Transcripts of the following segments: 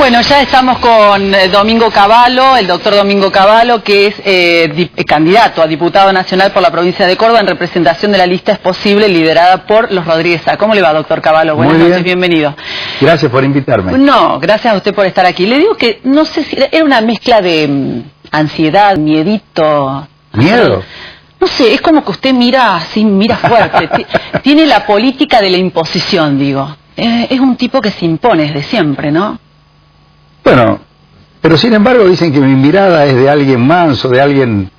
Bueno, ya estamos con Domingo Cavallo, el doctor Domingo Cavallo, que es candidato a diputado nacional por la provincia de Córdoba en representación de la lista Es Posible, liderada por los Rodríguez Sá. ¿Cómo le va, doctor Cavallo? Buenas noches, bienvenido. Gracias por invitarme. No, gracias a usted por estar aquí. Le digo que no sé si era una mezcla de ansiedad, miedito. ¿Miedo? No sé, es como que usted mira así, mira fuerte. Tiene la política de la imposición, digo. Es un tipo que se impone desde siempre, ¿no? Bueno, pero sin embargo dicen que mi mirada es de alguien manso, de alguien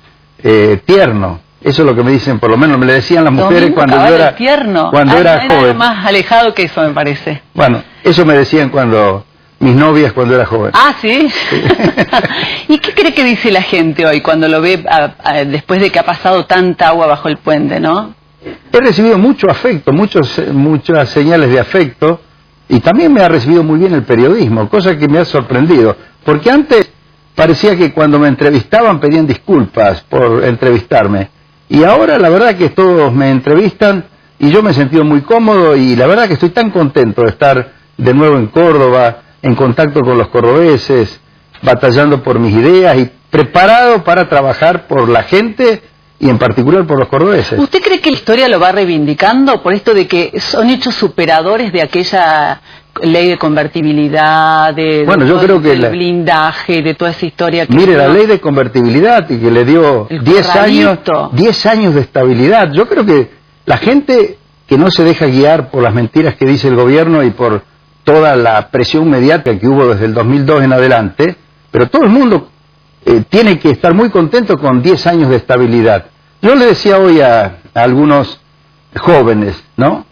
tierno. Eso es lo que me dicen, por lo menos me lo decían las mujeres cuando yo era tierno. Cuando era joven. Más alejado que eso, me parece. Bueno, eso me decían cuando mis novias cuando era joven. Ah, ¿sí? ¿Y qué cree que dice la gente hoy cuando lo ve después de que ha pasado tanta agua bajo el puente, no? He recibido mucho afecto, muchas señales de afecto, y también me ha recibido muy bien el periodismo, cosa que me ha sorprendido, porque antes parecía que cuando me entrevistaban pedían disculpas por entrevistarme, y ahora la verdad que todos me entrevistan y yo me he sentido muy cómodo, y la verdad que estoy tan contento de estar de nuevo en Córdoba, en contacto con los cordobeses, batallando por mis ideas y preparado para trabajar por la gente y en particular por los cordobeses. ¿Usted cree que la historia lo va reivindicando por esto de que son hechos superadores de aquella ley de convertibilidad, bueno, yo creo que del blindaje, de toda esa historia que... Mire, la ley de convertibilidad y que le dio 10 años de estabilidad. Yo creo que la gente que no se deja guiar por las mentiras que dice el gobierno y por toda la presión mediática que hubo desde el 2002 en adelante, pero todo el mundo tiene que estar muy contento con 10 años de estabilidad. Yo le decía hoy a algunos jóvenes, ¿no?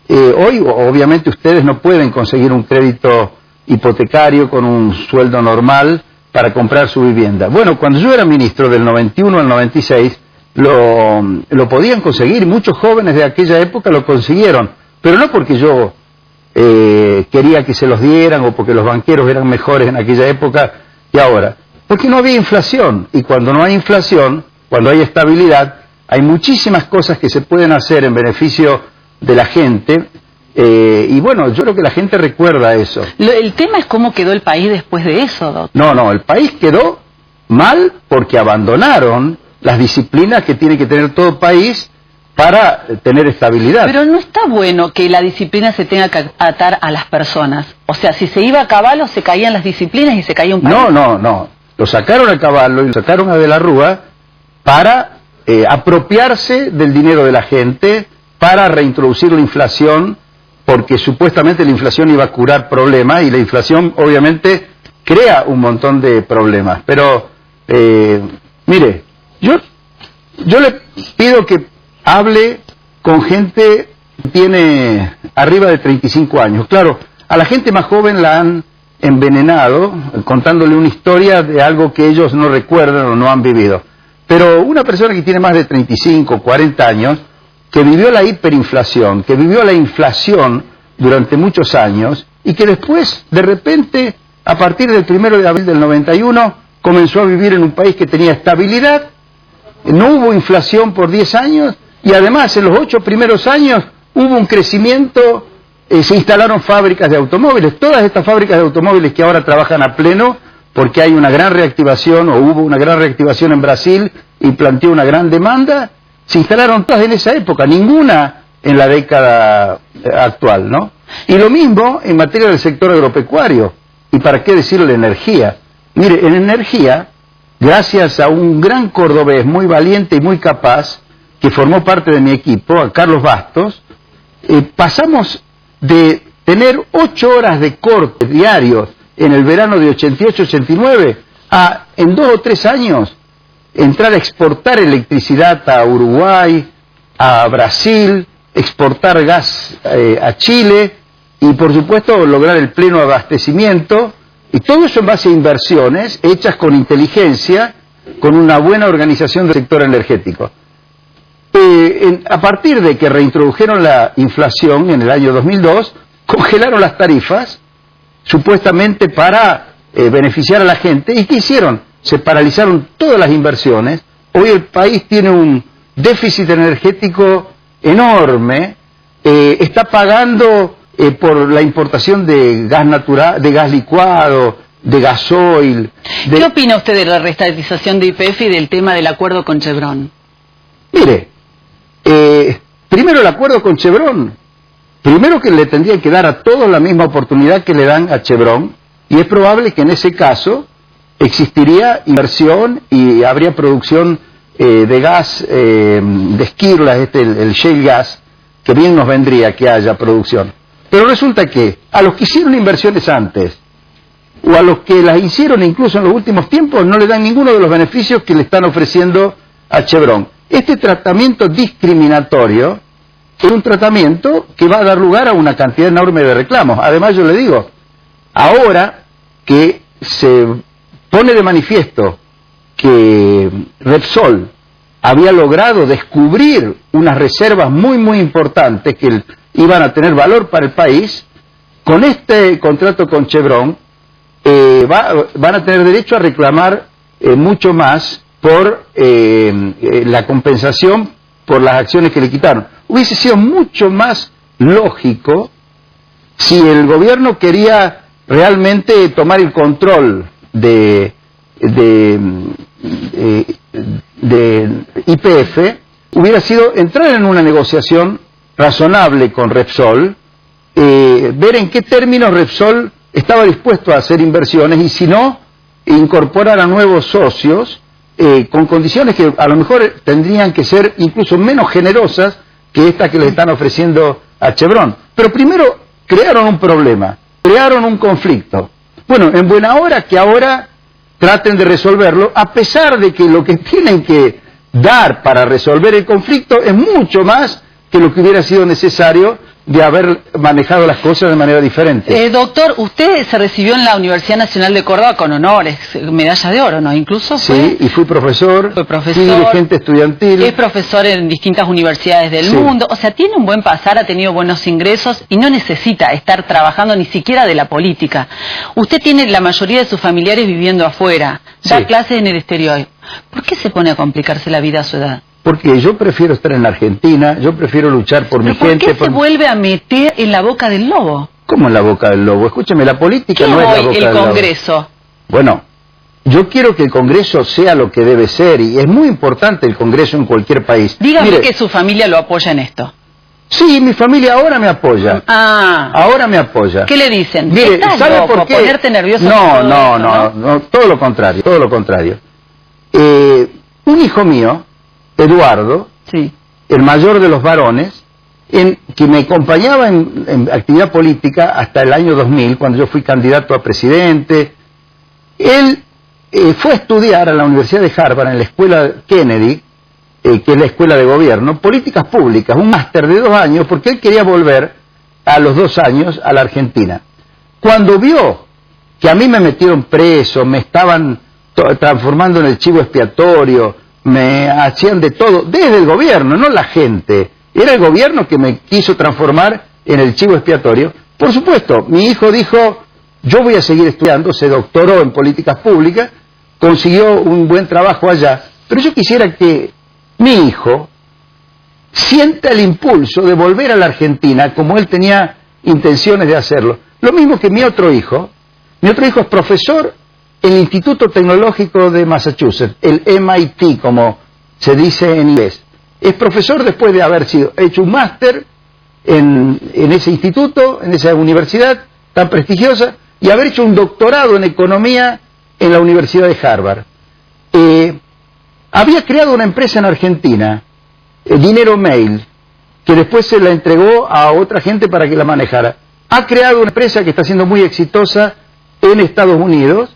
Hoy obviamente ustedes no pueden conseguir un crédito hipotecario con un sueldo normal para comprar su vivienda. Bueno, cuando yo era ministro del 91 al 96, lo podían conseguir, muchos jóvenes de aquella época lo consiguieron, pero no porque yo quería que se los dieran o porque los banqueros eran mejores en aquella época que ahora. Porque no había inflación, y cuando no hay inflación, cuando hay estabilidad, hay muchísimas cosas que se pueden hacer en beneficio de la gente, y bueno, yo creo que la gente recuerda eso. El tema es cómo quedó el país después de eso, doctor. No, el país quedó mal porque abandonaron las disciplinas que tiene que tener todo país para tener estabilidad. Pero no está bueno que la disciplina se tenga que atar a las personas. O sea, si se iba a Cavallo, se caían las disciplinas y se caía un país. No. Lo sacaron a Cavallo y lo sacaron a De la Rúa para apropiarse del dinero de la gente, para reintroducir la inflación, porque supuestamente la inflación iba a curar problemas, y la inflación obviamente crea un montón de problemas. Pero, mire, yo le pido que hable con gente que tiene arriba de 35 años. Claro, a la gente más joven la han envenenado, contándole una historia de algo que ellos no recuerdan o no han vivido. Pero una persona que tiene más de 35, 40 años, que vivió la hiperinflación, que vivió la inflación durante muchos años, y que después, de repente, a partir del 1 de abril del 91, comenzó a vivir en un país que tenía estabilidad, no hubo inflación por 10 años, y además en los 8 primeros años hubo un crecimiento. Se instalaron fábricas de automóviles, todas estas fábricas de automóviles que ahora trabajan a pleno porque hay una gran reactivación, o hubo una gran reactivación en Brasil y planteó una gran demanda, se instalaron todas en esa época, ninguna en la década actual, ¿no? Y lo mismo en materia del sector agropecuario, y para qué decirle energía. Mire, en energía, gracias a un gran cordobés muy valiente y muy capaz, que formó parte de mi equipo, a Carlos Bastos, pasamos de tener 8 horas de corte diarios en el verano de 88-89 a, en 2 o 3 años, entrar a exportar electricidad a Uruguay, a Brasil, exportar gas a Chile, y por supuesto lograr el pleno abastecimiento, y todo eso en base a inversiones hechas con inteligencia, con una buena organización del sector energético. A partir de que reintrodujeron la inflación en el año 2002, congelaron las tarifas, supuestamente para beneficiar a la gente. ¿Y qué hicieron? Se paralizaron todas las inversiones. Hoy el país tiene un déficit energético enorme, está pagando por la importación de gas natural, de gas licuado, de gasoil. ¿Qué opina usted de la reestatización de YPF y del tema del acuerdo con Chevron? Mire, primero el acuerdo con Chevron, primero que le tendrían que dar a todos la misma oportunidad que le dan a Chevron, y es probable que en ese caso existiría inversión y habría producción de gas, de esquirlas, el shale gas, que bien nos vendría que haya producción. Pero resulta que a los que hicieron inversiones antes, o a los que las hicieron incluso en los últimos tiempos, no le dan ninguno de los beneficios que le están ofreciendo a Chevron. Este tratamiento discriminatorio es un tratamiento que va a dar lugar a una cantidad enorme de reclamos. Además, yo le digo, ahora que se pone de manifiesto que Repsol había logrado descubrir unas reservas muy importantes que iban a tener valor para el país, con este contrato con Chevron van a tener derecho a reclamar mucho más por la compensación por las acciones que le quitaron. Hubiese sido mucho más lógico si el gobierno quería realmente tomar el control de YPF, hubiera sido entrar en una negociación razonable con Repsol, ver en qué términos Repsol estaba dispuesto a hacer inversiones y si no, incorporar a nuevos socios con condiciones que a lo mejor tendrían que ser incluso menos generosas que estas que le están ofreciendo a Chevron. Pero primero crearon un problema, crearon un conflicto. Bueno, en buena hora que ahora traten de resolverlo, a pesar de que lo que tienen que dar para resolver el conflicto es mucho más que lo que hubiera sido necesario de haber manejado las cosas de manera diferente. Doctor, usted se recibió en la Universidad Nacional de Córdoba con honores, medalla de oro, ¿no? Incluso fue... Sí, y fui profesor, fui dirigente estudiantil. Es profesor en distintas universidades del mundo, o sea, tiene un buen pasar, ha tenido buenos ingresos y no necesita estar trabajando ni siquiera de la política. Usted tiene la mayoría de sus familiares viviendo afuera, da clases en el exterior. ¿Por qué se pone a complicarse la vida a su edad? Porque yo prefiero estar en la Argentina, yo prefiero luchar por mi gente. ¿Por qué se vuelve a meter en la boca del lobo? ¿Cómo en la boca del lobo? Escúcheme, la política no es la boca del lobo. ¿Qué hoy el Congreso? Bueno, yo quiero que el Congreso sea lo que debe ser, y es muy importante el Congreso en cualquier país. Dígame que su familia lo apoya en esto. Sí, mi familia ahora me apoya. Ahora me apoya. ¿Qué le dicen? Mire, ¿sabe por qué? ¿Ponerte nervioso? No, todo lo contrario, todo lo contrario. Un hijo mío, Eduardo, el mayor de los varones, que me acompañaba en actividad política hasta el año 2000, cuando yo fui candidato a presidente, él fue a estudiar a la Universidad de Harvard, en la escuela Kennedy, que es la escuela de gobierno, políticas públicas, un máster de 2 años, porque él quería volver a los 2 años a la Argentina. Cuando vio que a mí me metieron preso, me estaban transformando en el chivo expiatorio, me hacían de todo, desde el gobierno, no la gente. Era el gobierno que me quiso transformar en el chivo expiatorio. Por supuesto, mi hijo dijo, yo voy a seguir estudiando, se doctoró en políticas públicas, consiguió un buen trabajo allá, pero yo quisiera que mi hijo sienta el impulso de volver a la Argentina como él tenía intenciones de hacerlo. Lo mismo que mi otro hijo es profesor en el Instituto Tecnológico de Massachusetts, el MIT, como se dice en inglés. Es profesor después de haber hecho un máster en ese instituto, en esa universidad tan prestigiosa, y haber hecho un doctorado en economía en la Universidad de Harvard. Había creado una empresa en Argentina, Dinero Mail, que después se la entregó a otra gente para que la manejara. Ha creado una empresa que está siendo muy exitosa en Estados Unidos,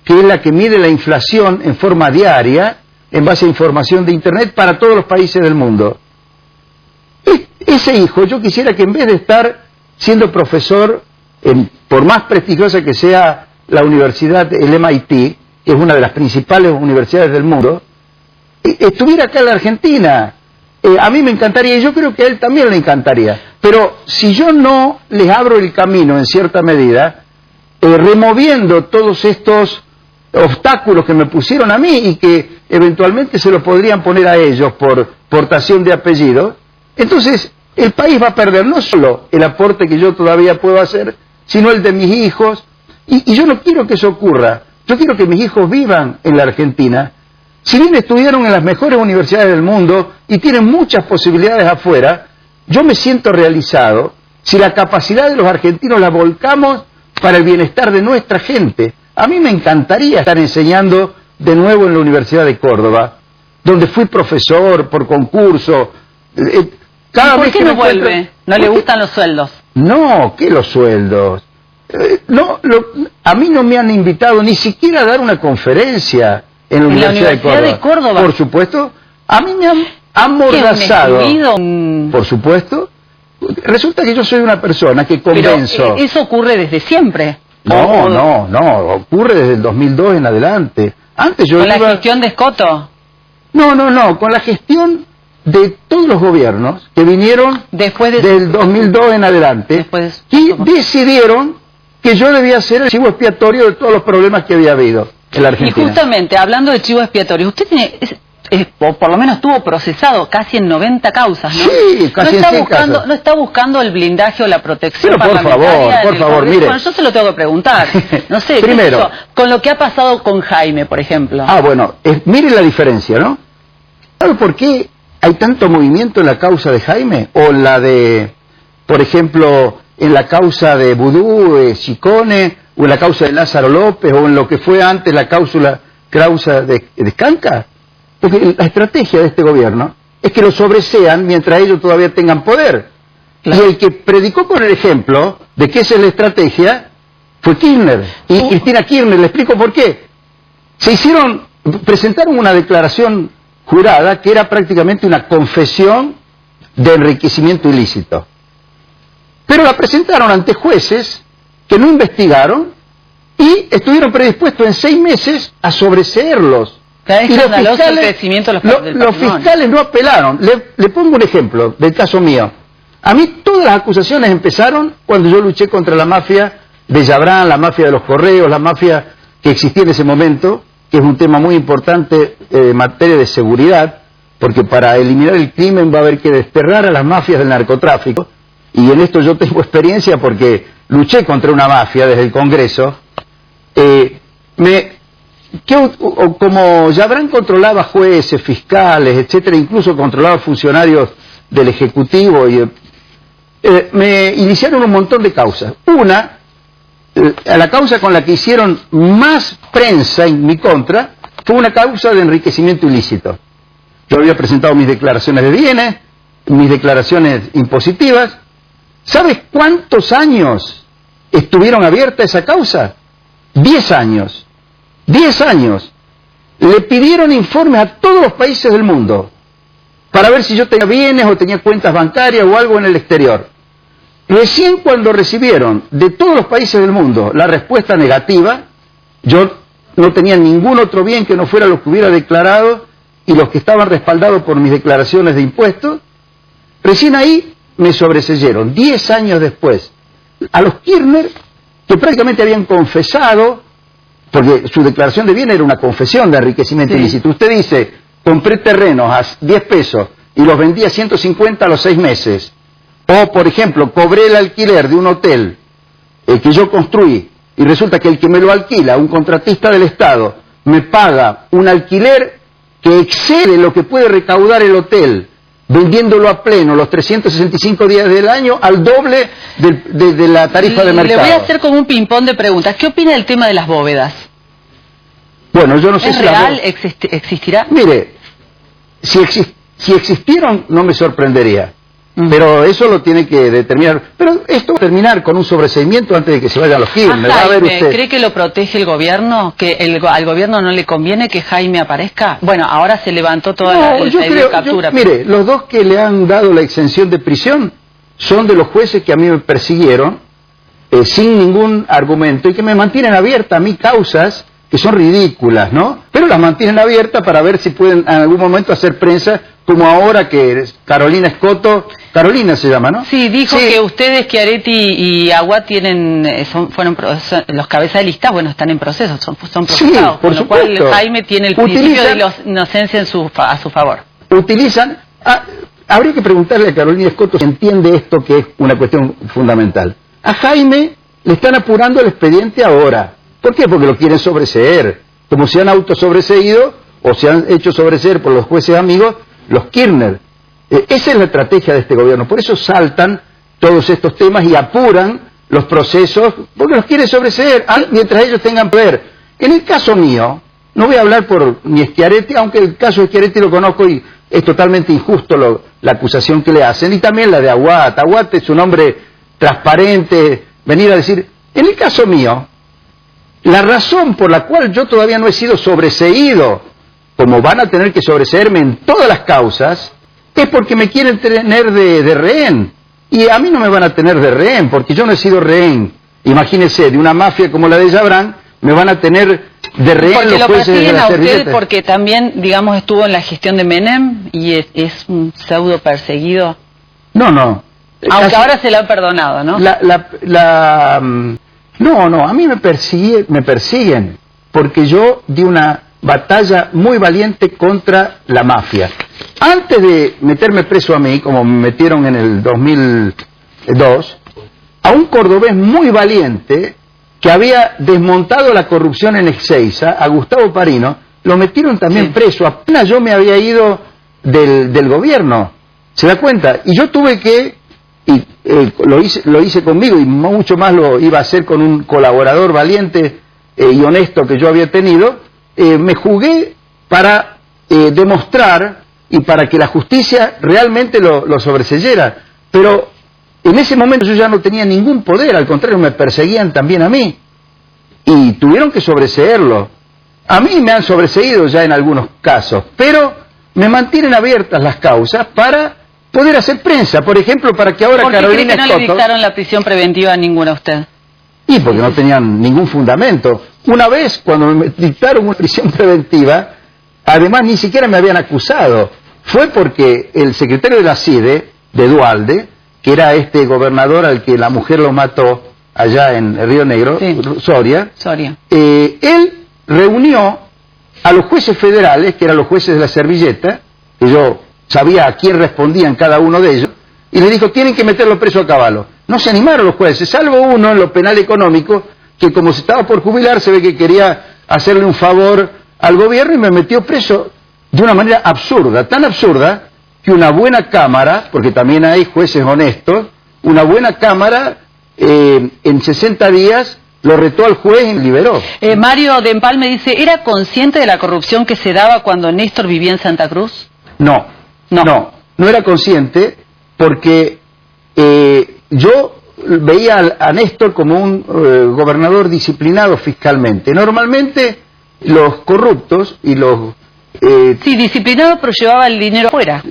que es la que mide la inflación en forma diaria, en base a información de Internet, para todos los países del mundo. Ese hijo, yo quisiera que en vez de estar siendo profesor, por más prestigiosa que sea la universidad, el MIT, que es una de las principales universidades del mundo, estuviera acá en la Argentina. A mí me encantaría, y yo creo que a él también le encantaría. Pero si yo no les abro el camino en cierta medida, removiendo todos estos obstáculos que me pusieron a mí y que eventualmente se lo podrían poner a ellos por portación de apellido, entonces el país va a perder no solo el aporte que yo todavía puedo hacer, sino el de mis hijos, Y yo no quiero que eso ocurra. Yo quiero que mis hijos vivan en la Argentina. Si bien estudiaron en las mejores universidades del mundo y tienen muchas posibilidades afuera, yo me siento realizado si la capacidad de los argentinos la volcamos para el bienestar de nuestra gente. A mí me encantaría estar enseñando de nuevo en la Universidad de Córdoba, donde fui profesor por concurso. ¿Por qué no vuelve? ¿No le gustan los sueldos? No, ¿qué los sueldos? A mí no me han invitado ni siquiera a dar una conferencia en la Universidad de Córdoba. Por supuesto, a mí me han amordazado. Por supuesto. Resulta que yo soy una persona que convenzo. Pero eso ocurre desde siempre. No, ocurre desde el 2002 en adelante. Antes yo ¿Con la gestión de Escoto? No, con la gestión de todos los gobiernos que vinieron del 2002 en adelante y decidieron que yo debía ser el chivo expiatorio de todos los problemas que había habido en la Argentina. Y justamente, hablando de chivo expiatorio, usted tiene, por lo menos estuvo procesado casi en 90 causas, ¿no? Sí, casi en 100 causas. ¿No está buscando el blindaje o la protección pero por favor, mire. Bueno, yo se lo tengo que preguntar. No sé, primero, con lo que ha pasado con Jaime, por ejemplo. Bueno, mire la diferencia, ¿no? ¿Sabe por qué hay tanto movimiento en la causa de Jaime? O la de, por ejemplo, en la causa de Vudú, Chicone, o en la causa de Lázaro López, o en lo que fue antes la causa de Escanca. Porque la estrategia de este gobierno es que lo sobresean mientras ellos todavía tengan poder. Claro. Y el que predicó con el ejemplo de que esa es la estrategia fue Kirchner. Y Cristina Kirchner, le explico por qué. Presentaron una declaración jurada que era prácticamente una confesión de enriquecimiento ilícito. Pero la presentaron ante jueces que no investigaron y estuvieron predispuestos en 6 meses a sobreseerlos. Y los fiscales no apelaron. Le pongo un ejemplo del caso mío. A mí todas las acusaciones empezaron cuando yo luché contra la mafia de Yabrán, la mafia de los correos, la mafia que existía en ese momento, que es un tema muy importante en materia de seguridad, porque para eliminar el crimen va a haber que desterrar a las mafias del narcotráfico, y en esto yo tengo experiencia porque luché contra una mafia desde el Congreso. Como Yabrán controlaba jueces, fiscales, etcétera, incluso controlaba funcionarios del Ejecutivo, me iniciaron un montón de causas. La causa con la que hicieron más prensa en mi contra fue una causa de enriquecimiento ilícito. Yo había presentado mis declaraciones de bienes, mis declaraciones impositivas. ¿Sabes cuántos años estuvieron abierta esa causa? 10 años. 10 años. Le pidieron informes a todos los países del mundo para ver si yo tenía bienes o tenía cuentas bancarias o algo en el exterior. Recién cuando recibieron de todos los países del mundo la respuesta negativa, yo no tenía ningún otro bien que no fuera lo que hubiera declarado y los que estaban respaldados por mis declaraciones de impuestos, recién ahí me sobreseyeron, 10 años después. A los Kirchner, que prácticamente habían confesado, porque su declaración de bien era una confesión de enriquecimiento ilícito. Usted dice, compré terrenos a 10 pesos y los vendí a 150 a los 6 meses. O, por ejemplo, cobré el alquiler de un hotel que yo construí y resulta que el que me lo alquila, un contratista del Estado, me paga un alquiler que excede lo que puede recaudar el hotel, vendiéndolo a pleno los 365 días del año al doble de la tarifa de mercado. Le voy a hacer como un ping-pong de preguntas. ¿Qué opina del tema de las bóvedas? Bueno, yo no sé si real, existirá. Mire, si existieron no me sorprendería. Pero eso lo tiene que determinar. Pero esto va a terminar con un sobreseimiento antes de que se vayan los Kirchner. ¿Cree que lo protege el gobierno? ¿Que al gobierno no le conviene que Jaime aparezca? Bueno, ahora se levantó toda la captura. Mire, los dos que le han dado la exención de prisión son de los jueces que a mí me persiguieron sin ningún argumento y que me mantienen abierta a mí causas que son ridículas, ¿no? Pero las mantienen abiertas para ver si pueden en algún momento hacer prensa, como ahora que Carolina Escoto, Carolina se llama, ¿no? Sí, dijo que ustedes, Chiaretti y Agua fueron los cabezas de lista, bueno, están en proceso, son procesados. Sí, por supuesto. Con lo cual Jaime tiene el principio de la inocencia a su favor. Utilizan, habría que preguntarle a Carolina Escoto si entiende esto que es una cuestión fundamental. A Jaime le están apurando el expediente ahora. ¿Por qué? Porque lo quieren sobreseer. Como se han autosobreseído o se han hecho sobreseer por los jueces amigos, los Kirchner. Esa es la estrategia de este gobierno. Por eso saltan todos estos temas y apuran los procesos, porque los quieren sobreseer mientras ellos tengan poder. En el caso mío, no voy a hablar por ni Schiaretti, aunque el caso de Schiaretti lo conozco y es totalmente injusto la acusación que le hacen, y también la de Aguat. Aguat es un hombre transparente, venir a decir, en el caso mío, la razón por la cual yo todavía no he sido sobreseído, como van a tener que sobreseerme en todas las causas, es porque me quieren tener de rehén. Y a mí no me van a tener de rehén, porque yo no he sido rehén. Imagínense, de una mafia como la de Yabrán, me van a tener de rehén porque los lo jueces de persiguen la a usted servilleta. porque también, digamos, estuvo en la gestión de Menem y es un pseudo perseguido. No. Aunque Casi- ahora se lo han perdonado, ¿no? No, a mí me persiguen, porque yo di una batalla muy valiente contra la mafia. Antes de meterme preso a mí, como me metieron en el 2002, a un cordobés muy valiente que había desmontado la corrupción en Ezeiza, a Gustavo Parino, lo metieron también Sí. preso. Apenas yo me había ido del gobierno, ¿se da cuenta? Y yo tuve que, lo hice conmigo y mucho más lo iba a hacer con un colaborador valiente y honesto que yo había tenido, me jugué para demostrar y para que la justicia realmente lo sobreseyera. Pero en ese momento yo ya no tenía ningún poder, al contrario, me perseguían también a mí. Y tuvieron que sobreseerlo. A mí me han sobreseído ya en algunos casos, pero me mantienen abiertas las causas para poder hacer prensa. Por ejemplo, para que ahora ¿Por qué cree Carolina que no le Scotto... dictaron la prisión preventiva a ninguna a usted? Y porque no tenían ningún fundamento. Una vez, cuando me dictaron una prisión preventiva, además ni siquiera me habían acusado. Fue porque el secretario de la CIDE, de Duhalde, que era este gobernador al que la mujer lo mató allá en Río Negro, Sí. Soria, él reunió a los jueces federales, que eran los jueces de la servilleta, que yo sabía a quién respondían cada uno de ellos, y le dijo, tienen que meterlo preso a Cavallo. No se animaron los jueces, salvo uno en lo penal económico, que como se estaba por jubilar, se ve que quería hacerle un favor al gobierno y me metió preso de una manera absurda, tan absurda que una buena cámara, porque también hay jueces honestos, una buena cámara en 60 días lo retó al juez y liberó. Mario de Empalme dice, ¿era consciente de la corrupción que se daba cuando Néstor vivía en Santa Cruz? No era consciente porque yo veía a Néstor como un gobernador disciplinado fiscalmente. Normalmente los corruptos y los... Sí, disciplinado, pero llevaba el dinero afuera,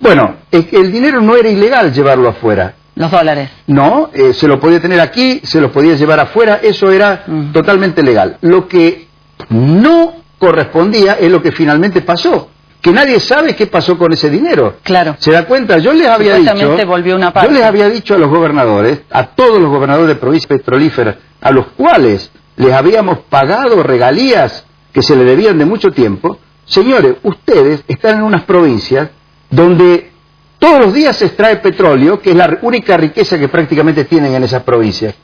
Bueno, es que el dinero no era ilegal llevarlo afuera. los dólares. No, se lo podía tener aquí, se lo podía llevar afuera, eso era totalmente legal. Lo que no correspondía es lo que finalmente pasó, que nadie sabe qué pasó con ese dinero. Claro. ¿Se da cuenta? Yo les había Supuestamente volvió una parte. yo les había dicho a los gobernadores, a todos los gobernadores de provincias petrolíferas, a los cuales les habíamos pagado regalías que se le debían de mucho tiempo, señores, ustedes están en unas provincias donde todos los días se extrae petróleo, que es la única riqueza que prácticamente tienen en esas provincias.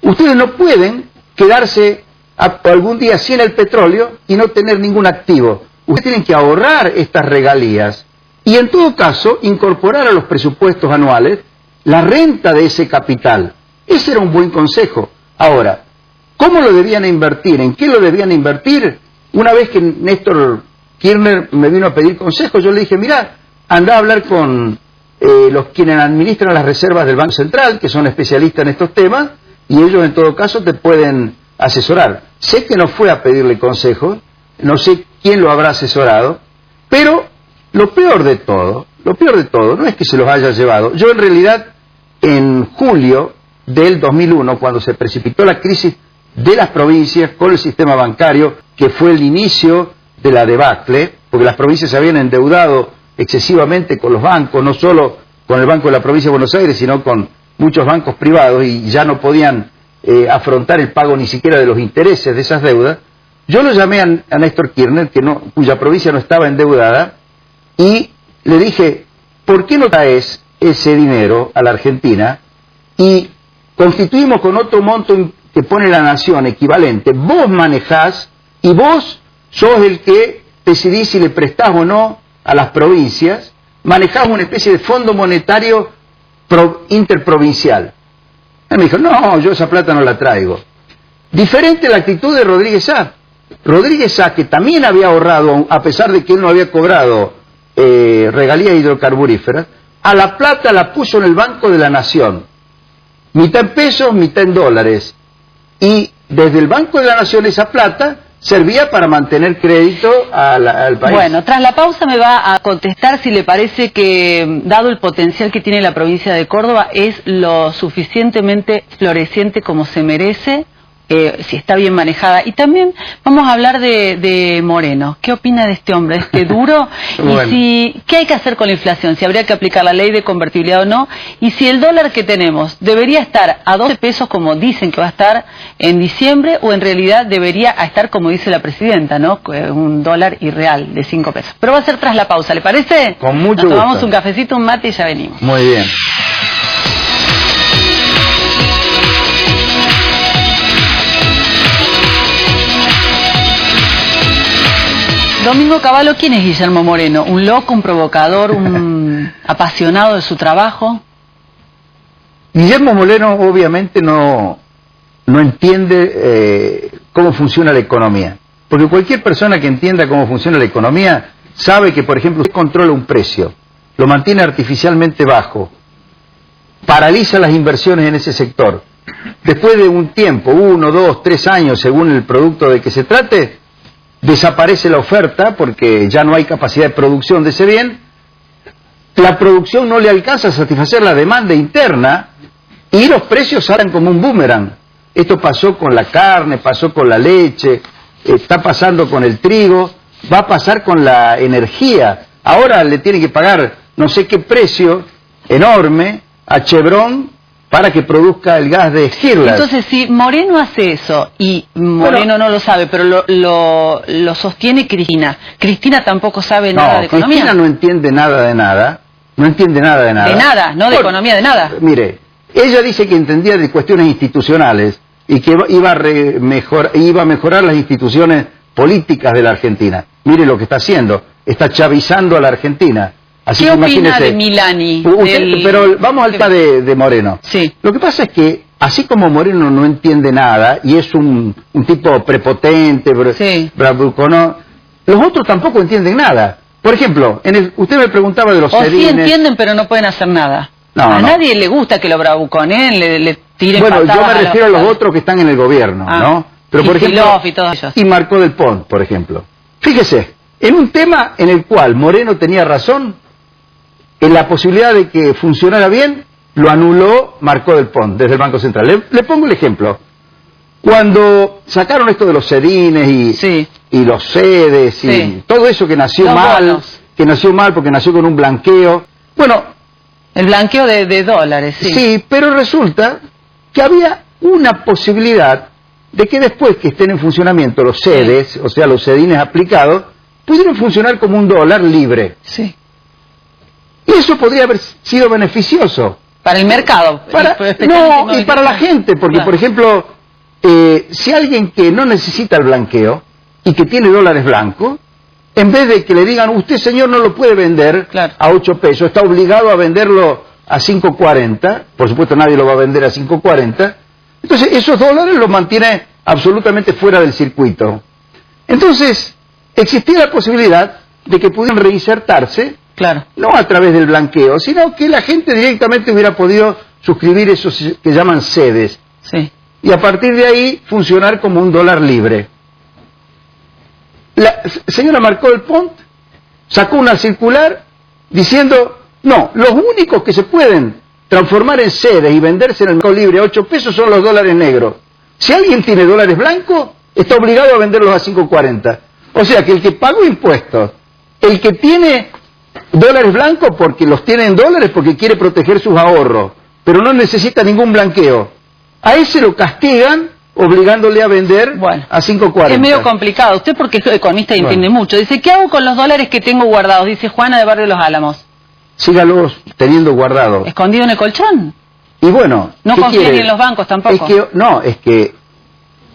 Ustedes no pueden quedarse algún día sin el petróleo y no tener ningún activo. Ustedes tienen que ahorrar estas regalías y en todo caso incorporar a los presupuestos anuales la renta de ese capital. Ese era un buen consejo. Ahora, ¿cómo lo debían invertir? ¿En qué lo debían invertir? Una vez que Néstor Kirchner me vino a pedir consejo, yo le dije, mirá, andá a hablar con los quienes administran las reservas del Banco Central, que son especialistas en estos temas, y ellos en todo caso te pueden asesorar. Sé que no fue a pedirle consejo, no sé quién lo habrá asesorado, pero lo peor de todo, no es que se los haya llevado. Yo en realidad, en julio del 2001, cuando se precipitó la crisis de las provincias con el sistema bancario, que fue el inicio de la debacle, porque las provincias se habían endeudado excesivamente con los bancos, no solo con el Banco de la Provincia de Buenos Aires, sino con muchos bancos privados, y ya no podían afrontar el pago ni siquiera de los intereses de esas deudas. Yo lo llamé a Néstor Kirchner, cuya provincia no estaba endeudada, y le dije, ¿por qué no traes ese dinero a la Argentina y constituimos con otro monto que pone la nación equivalente, vos manejás y vos sos el que decidís si le prestás o no a las provincias, manejás una especie de fondo monetario interprovincial. Él me dijo, no, yo esa plata no la traigo. Diferente la actitud de Rodríguez Sá. Rodríguez Sá, que también había ahorrado, a pesar de que él no había cobrado regalías hidrocarburíferas, a la plata la puso en el Banco de la Nación. Mitad en pesos, mitad en dólares. Y desde el Banco de la Nación esa plata servía para mantener crédito al país. Bueno, tras la pausa me va a contestar si le parece que, dado el potencial que tiene la provincia de Córdoba, es lo suficientemente floreciente como se merece, si está bien manejada. Y también vamos a hablar de Moreno. ¿Qué opina de este hombre, de este duro? Bueno. Y qué hay que hacer con la inflación, si habría que aplicar la ley de convertibilidad o no, y si el dólar que tenemos debería estar a 12 pesos como dicen que va a estar en diciembre, o en realidad debería estar como dice la presidenta, ¿no? Un dólar irreal de 5 pesos. Pero va a ser tras la pausa, ¿le parece? Con mucho Nos tomamos gusto. un cafecito, un mate y ya venimos. Muy bien. Domingo Cavallo, ¿quién es Guillermo Moreno? ¿Un loco, un provocador, un apasionado de su trabajo? Guillermo Moreno obviamente no entiende cómo funciona la economía. Porque cualquier persona que entienda cómo funciona la economía sabe que, por ejemplo, usted controla un precio, lo mantiene artificialmente bajo, paraliza las inversiones en ese sector. Después de un tiempo, 1, 2, 3 años, según el producto de que se trate, desaparece la oferta porque ya no hay capacidad de producción de ese bien, la producción no le alcanza a satisfacer la demanda interna y los precios salen como un boomerang. Esto pasó con la carne, pasó con la leche, está pasando con el trigo, va a pasar con la energía. Ahora le tiene que pagar no sé qué precio enorme a Chevron para que produzca el gas de Stirland. Entonces, si Moreno hace eso, y Moreno no lo sabe, pero lo sostiene Cristina, ¿Cristina tampoco sabe nada de economía? Cristina no entiende nada de nada, no entiende nada de nada. De nada, no de economía, de nada. Mire, ella dice que entendía de cuestiones institucionales y que iba a mejorar las instituciones políticas de la Argentina. Mire lo que está haciendo, está chavizando a la Argentina. Así ¿Qué que opina imagínese, de Milani? Pero vamos al tema de Moreno. Sí. Lo que pasa es que, así como Moreno no entiende nada, y es un tipo prepotente, bravuconón, los otros tampoco entienden nada. Por ejemplo, usted me preguntaba de los sedines. Sí entienden, pero no pueden hacer nada. A nadie le gusta que lo bravuconeen, le tiren patadas. Bueno, yo me refiero a los otros que están en el gobierno, ¿no? Pero por ejemplo, y Marcó del Pont, por ejemplo. Fíjese, en un tema en el cual Moreno tenía razón, en la posibilidad de que funcionara bien, lo anuló Marcó del Pont desde el Banco Central. Le pongo el ejemplo. Cuando sacaron esto de los sedines y los sedes y todo eso que nació mal porque nació con un blanqueo. Bueno, el blanqueo de dólares, Sí, pero resulta que había una posibilidad de que después que estén en funcionamiento los sedes, o sea, los sedines aplicados, pudieran funcionar como un dólar libre. Sí. Y eso podría haber sido beneficioso. Para el mercado. Y para la gente, porque por ejemplo, si alguien que no necesita el blanqueo y que tiene dólares blancos, en vez de que le digan, usted señor no lo puede vender a 8 pesos, está obligado a venderlo a 5.40, por supuesto nadie lo va a vender a 5.40, entonces esos dólares los mantiene absolutamente fuera del circuito. Entonces, existía la posibilidad de que pudieran reinsertarse, no a través del blanqueo, sino que la gente directamente hubiera podido suscribir esos que llaman sedes. Y a partir de ahí funcionar como un dólar libre. La señora Marcó del Pont sacó una circular diciendo, no, los únicos que se pueden transformar en sedes y venderse en el mercado libre a 8 pesos son los dólares negros. Si alguien tiene dólares blancos, está obligado a venderlos a 5.40. O sea que el que pagó impuestos, el que tiene dólares blancos porque los tiene en dólares porque quiere proteger sus ahorros, pero no necesita ningún blanqueo, a ese lo castigan obligándole a vender a 5.40. Es medio complicado. Usted, porque es economista y entiende mucho, dice, ¿qué hago con los dólares que tengo guardados? Dice Juana de Barrio Los Álamos. Sígalos teniendo guardados. ¿Escondido en el colchón? Y bueno... No confían ni en los bancos tampoco. Es que...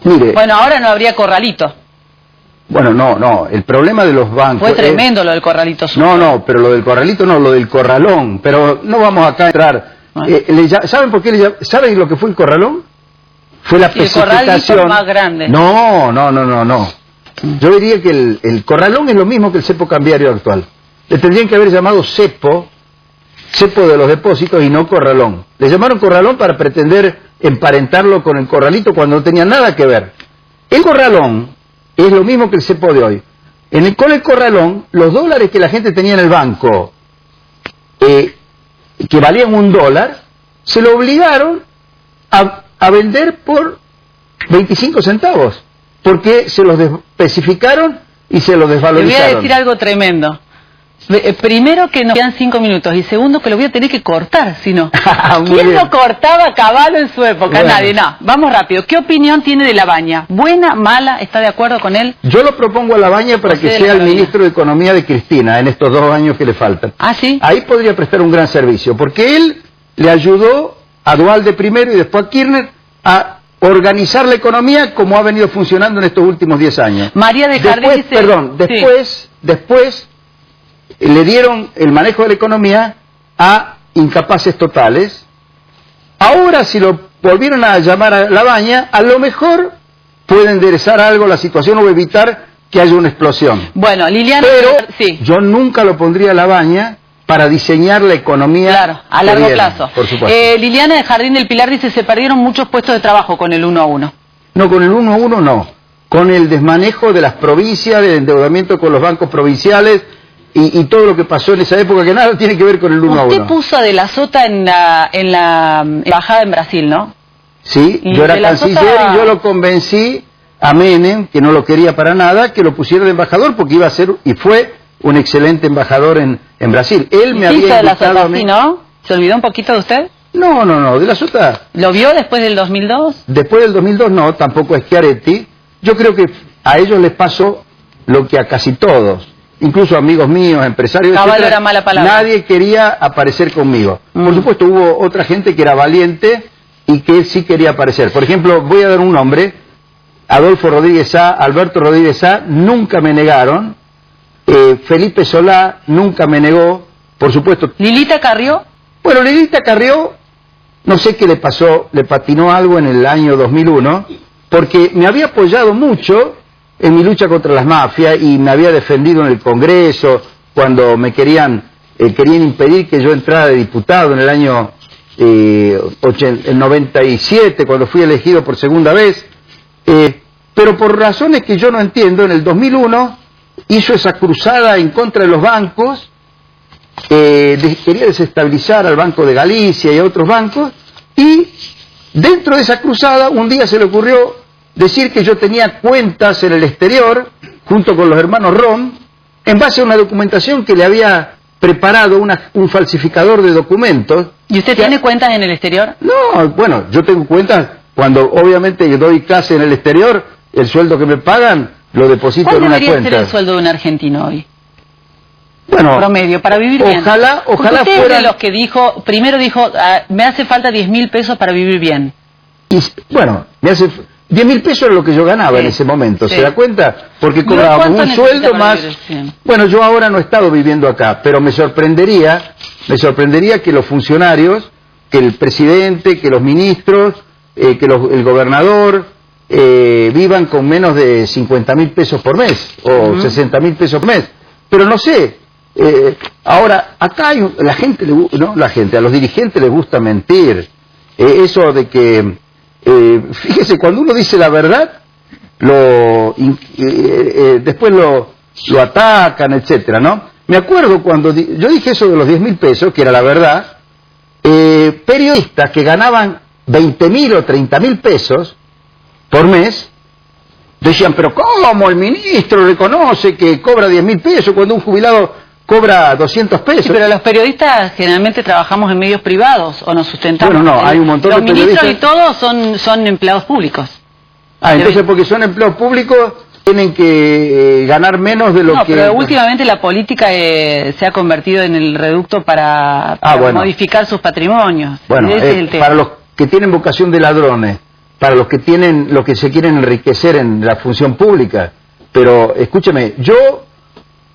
Mire... Bueno, ahora no habría corralito. Bueno, no, el problema de los bancos... Fue tremendo lo del corralito. No, pero lo del corralito no, lo del corralón. Pero no vamos acá a entrar... ¿Saben por qué ¿saben lo que fue el corralón? Fue la especificación... El corralito más grande. No. Yo diría que el corralón es lo mismo que el cepo cambiario actual. Le tendrían que haber llamado cepo de los depósitos y no corralón. Le llamaron corralón para pretender emparentarlo con el corralito cuando no tenía nada que ver. El corralón es lo mismo que el cepo de hoy. Con el corralón, los dólares que la gente tenía en el banco, que valían $1, se lo obligaron a vender por 25 centavos, porque se los especificaron y se los desvalorizaron. Le voy a decir algo tremendo. Primero que nos quedan 5 minutos y segundo que lo voy a tener que cortar, si no. ¿Quién lo cortaba a Caballo en su época? Bueno. Nadie, no. Vamos rápido. ¿Qué opinión tiene de Labaña? ¿Buena, mala? ¿Está de acuerdo con él? Yo lo propongo a Labaña para que sea el ministro de Economía de Cristina en estos 2 años que le faltan. ¿Ah, sí? Ahí podría prestar un gran servicio, porque él le ayudó a Duhalde primero y después a Kirchner a organizar la economía como ha venido funcionando en estos últimos 10 años. María de Jardín dice... Perdón, después le dieron el manejo de la economía a incapaces totales. Ahora, si lo volvieron a llamar a Labaña, a lo mejor puede enderezar algo la situación o evitar que haya una explosión. Bueno, Liliana... Pero sí, yo nunca lo pondría a Labaña para diseñar la economía. Claro, a largo viene, plazo. Por supuesto. Liliana de Jardín del Pilar dice, se perdieron muchos puestos de trabajo con el 1 a 1. No, con el 1 a 1 no. Con el desmanejo de las provincias, del endeudamiento con los bancos provinciales y todo lo que pasó en esa época, que nada tiene que ver con el 1 a 1. Usted puso a De la Sota en la embajada en Brasil, ¿no? Sí, yo era canciller y yo lo convencí a Menem, que no lo quería para nada, que lo pusiera de embajador porque iba a ser y fue un excelente embajador en Brasil. Él me había invitado a mí. ¿No? ¿Se olvidó un poquito de usted? No, De la Sota. ¿Lo vio después del 2002? Después del 2002 no, tampoco es Schiaretti. Yo creo que a ellos les pasó lo que a casi todos, incluso amigos míos, empresarios, Caballo era mala palabra. Nadie quería aparecer conmigo. Por supuesto hubo otra gente que era valiente y que sí quería aparecer. Por ejemplo, voy a dar un nombre, Adolfo Rodríguez Sá, Alberto Rodríguez Sá, nunca me negaron. Felipe Solá nunca me negó, por supuesto. ¿Lilita Carrió? Bueno, Lilita Carrió, no sé qué le pasó, le patinó algo en el año 2001, porque me había apoyado mucho en mi lucha contra las mafias y me había defendido en el Congreso cuando me querían impedir que yo entrara de diputado en el año el 97, cuando fui elegido por segunda vez. Pero por razones que yo no entiendo, en el 2001... hizo esa cruzada en contra de los bancos, quería desestabilizar al Banco de Galicia y a otros bancos, y dentro de esa cruzada un día se le ocurrió decir que yo tenía cuentas en el exterior, junto con los hermanos Rom, en base a una documentación que le había preparado un falsificador de documentos. ¿Y usted tiene cuentas en el exterior? No, bueno, yo tengo cuentas cuando obviamente yo doy clase en el exterior, el sueldo que me pagan lo deposito en una cuenta. ¿Cuál debería ser el sueldo de un argentino hoy? Bueno, promedio, para vivir bien. Ojalá usted fuera... de los que dijo, primero dijo, me hace falta 10.000 pesos para vivir bien. Y, bueno, 10.000 pesos era lo que yo ganaba en ese momento, ¿se da cuenta? Porque cobraba un sueldo más... Bueno, yo ahora no he estado viviendo acá, pero me sorprendería que los funcionarios, que el presidente, que los ministros, que el gobernador... vivan con menos de 50.000 pesos por mes o 60.000 pesos por mes, pero no sé. Ahora acá hay a los dirigentes les gusta mentir, eso de que fíjese, cuando uno dice la verdad después lo atacan, etcétera, ¿no? Me acuerdo cuando yo dije eso de los 10.000 pesos, que era la verdad, periodistas que ganaban 20.000 o 30.000 pesos por mes, decían, pero ¿cómo el ministro reconoce que cobra 10.000 pesos cuando un jubilado cobra 200 pesos? Sí, pero los periodistas generalmente trabajamos en medios privados o nos sustentamos. Bueno, no, hay un montón de periodistas. Los ministros y todos son empleados públicos. Entonces porque son empleados públicos tienen que ganar menos de lo que... No, pero últimamente la política se ha convertido en el reducto para bueno, modificar sus patrimonios. Bueno, Ese es el tema. para los que tienen vocación de ladrones, para los que tienen, los que se quieren enriquecer en la función pública. Pero escúcheme, yo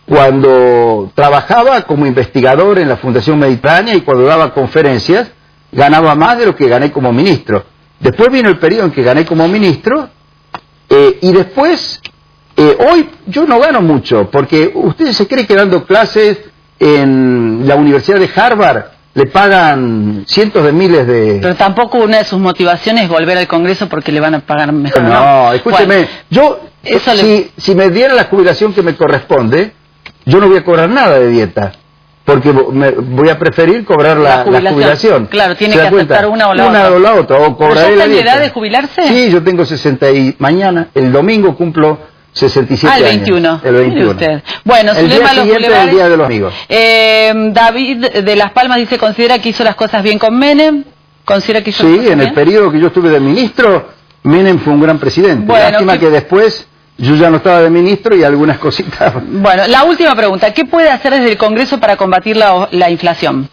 cuando trabajaba como investigador en la Fundación Mediterránea y cuando daba conferencias, ganaba más de lo que gané como ministro. Después vino el periodo en que gané como ministro y después... hoy yo no gano mucho, porque ustedes se creen que dando clases en la Universidad de Harvard le pagan cientos de miles de... Pero tampoco una de sus motivaciones es volver al Congreso porque le van a pagar mejor. No, escúcheme, bueno, yo, si me diera la jubilación que me corresponde, yo no voy a cobrar nada de dieta, porque voy a preferir cobrar la jubilación. Claro, tiene que aceptar una o la otra. Una o la otra, o cobraré la dieta. ¿Ya está en edad de jubilarse? Sí, yo tengo 60 y mañana, el domingo cumplo 67 el 21. Años. El 21. Usted. Bueno, el día siguiente del Día de los Amigos. David de Las Palmas dice, ¿considera que hizo las cosas bien con Menem? ¿Considera que hizo sí, las cosas en bien? El periodo que yo estuve de ministro, Menem fue un gran presidente. Bueno, lástima que después yo ya no estaba de ministro y algunas cositas... Bueno, la última pregunta. ¿Qué puede hacer desde el Congreso para combatir la inflación?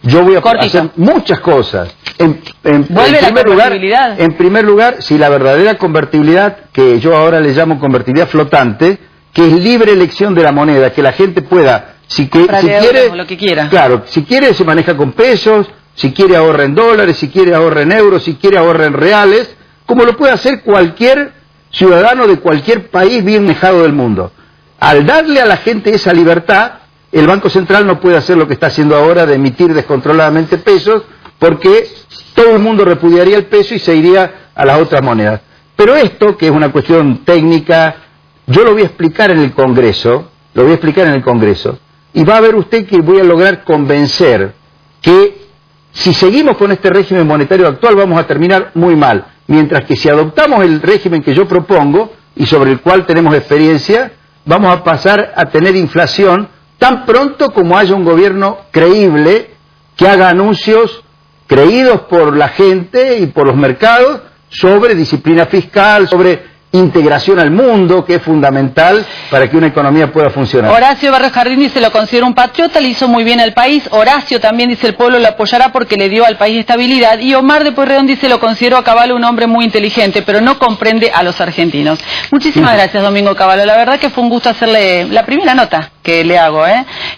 Yo voy a hacer muchas cosas. En primer lugar, si la verdadera convertibilidad, que yo ahora le llamo convertibilidad flotante, que es libre elección de la moneda, que la gente pueda, si quiere, lo que quiera. Claro, si quiere se maneja con pesos, si quiere ahorra en dólares, si quiere ahorra en euros, si quiere ahorra en reales, como lo puede hacer cualquier ciudadano de cualquier país bien manejado del mundo. Al darle a la gente esa libertad, el Banco Central no puede hacer lo que está haciendo ahora de emitir descontroladamente pesos, porque todo el mundo repudiaría el peso y se iría a las otras monedas. Pero esto, que es una cuestión técnica, yo lo voy a explicar en el Congreso, y va a ver usted que voy a lograr convencer que si seguimos con este régimen monetario actual vamos a terminar muy mal, mientras que si adoptamos el régimen que yo propongo y sobre el cual tenemos experiencia, vamos a pasar a tener inflación tan pronto como haya un gobierno creíble que haga anuncios creídos por la gente y por los mercados sobre disciplina fiscal, sobre integración al mundo, que es fundamental para que una economía pueda funcionar. Horacio Barrio Jardín dice, lo considera un patriota, le hizo muy bien al país. Horacio también dice, el pueblo lo apoyará porque le dio al país estabilidad. Y Omar de Pueyrredón dice, lo considero a Cavallo un hombre muy inteligente, pero no comprende a los argentinos. Muchísimas gracias, Domingo Cavallo. La verdad que fue un gusto hacerle la primera nota que le hago,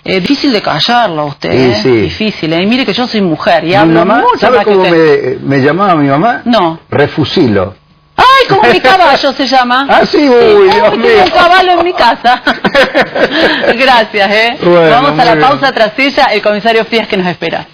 difícil de callarlo usted, sí. Difícil, y mire que yo soy mujer y hablo mucho ¿sabe más que cómo usted? me llamaba mi mamá? No. Refusilo. ¡Ay, como mi caballo se llama! ¡Ah, sí! ¡Uy, Dios mío! Tengo un caballo en mi casa. Gracias, Bueno, vamos a la bien. pausa, tras ella el comisario Fías que nos espera.